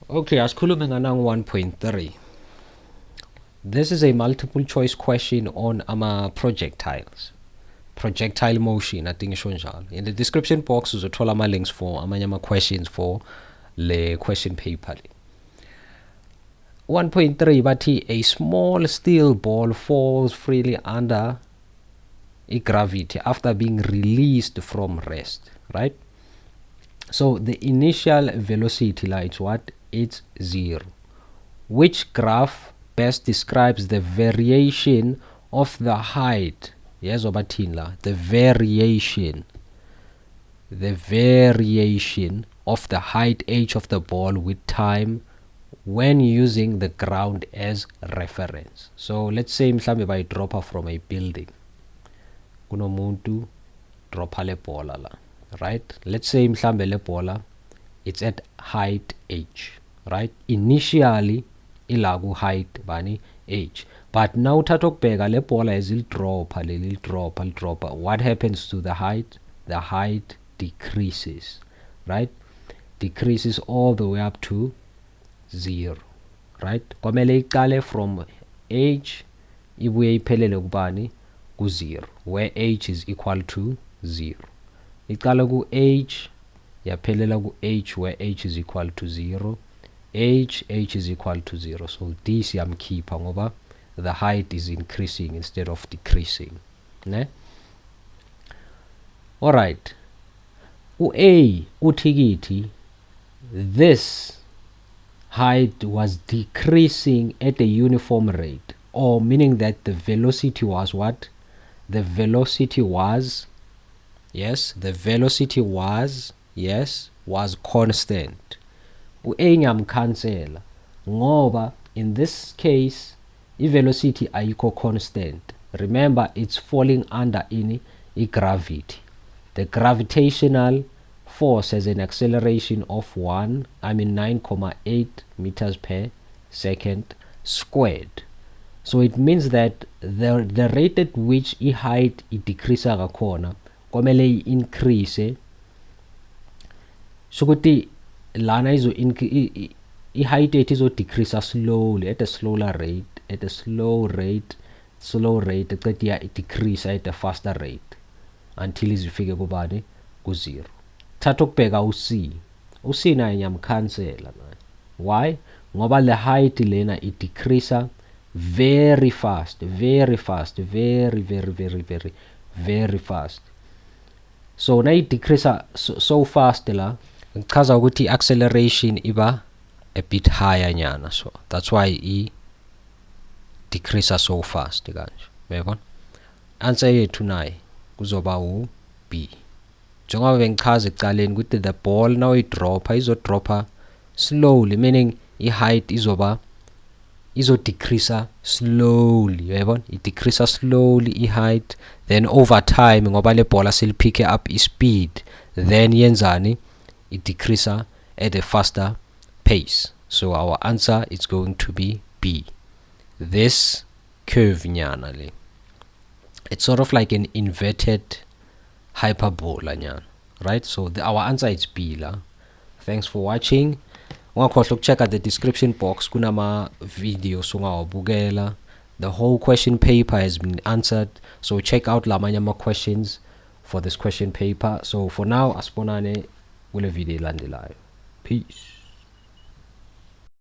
Okay, asikhulume nganang 1.3. This is a multiple choice question on projectiles. Projectile motion, I think njalo. In the description box uzothola ama links for amanye ama questions for le question paper. 1.3 bathi a small steel ball falls freely under a gravity after being released from rest, right? So the initial velocity it's what? It's 0. Which graph best describes the variation of the height? Yes, obatinla. The variation of the height h of the ball with time when using the ground as reference. So let's say mhlambe by dropper from a building. Kunomuntu dropper le bola la. Right? Let's say mhlambe le bola it's at height h. Right? Initially ilagu height bani h, but now uthatha ukubheka le bola as il dropper, what happens to the height? The height decreases, right? Decreases all the way up to 0, right? Kwamele iqale from h ibuye iphelele kubani? Ku 0, where h is equal to 0. Iqala ku h yaphelela ku h, where h is equal to 0. h is equal to 0. So this yamkhipha ngoba the height is increasing instead of decreasing, ne? Alright, u-a uthikithi this height was decreasing at a uniform rate, or meaning that the velocity was what? The velocity was, yes, was constant. U-a ngiyamkhansela ngoba in this case i-velocity ayikho constant. Remember, it's falling under gravity. The gravitational force has an acceleration of 9.8 meters per second squared. So it means that the rate at which height decreases ngakhona komele increase, sokuthi lana height rate izo decrease slowly at a slow rate eqeda it decrease at a faster rate until izifike kubani? Ku 0. Thatha ukubheka u-c naye ngiyamkhansela naye. Why? Ngoba le height lena it decrease very fast, very fast. So na it decrease so fast la kuchaza ukuthi acceleration iba a bit higher nyana, so that's why it decreases so fast kanje. Uyabona? Answer yethu nayi kuzoba u B. Njengoba bengichaza ekuqaleni ukuthi the ball now izodropper slowly, meaning height izo decrease slowly. Uyabona? It decreases slowly height, then over time ngoba le ball pick up speed, then yenzani? It decreases at a faster pace. So our answer is going to be B. This curve nyana le, it's sort of like an inverted hyperbola nyana, right? So our answer is B la. Thanks for watching. Ungakhohlwa ukucheck at the description box, kunama videos ungawabukela. The whole question paper has been answered, so check out lamanye ama questions for this question paper. So for now asibonane kule video elandelayo. Peace.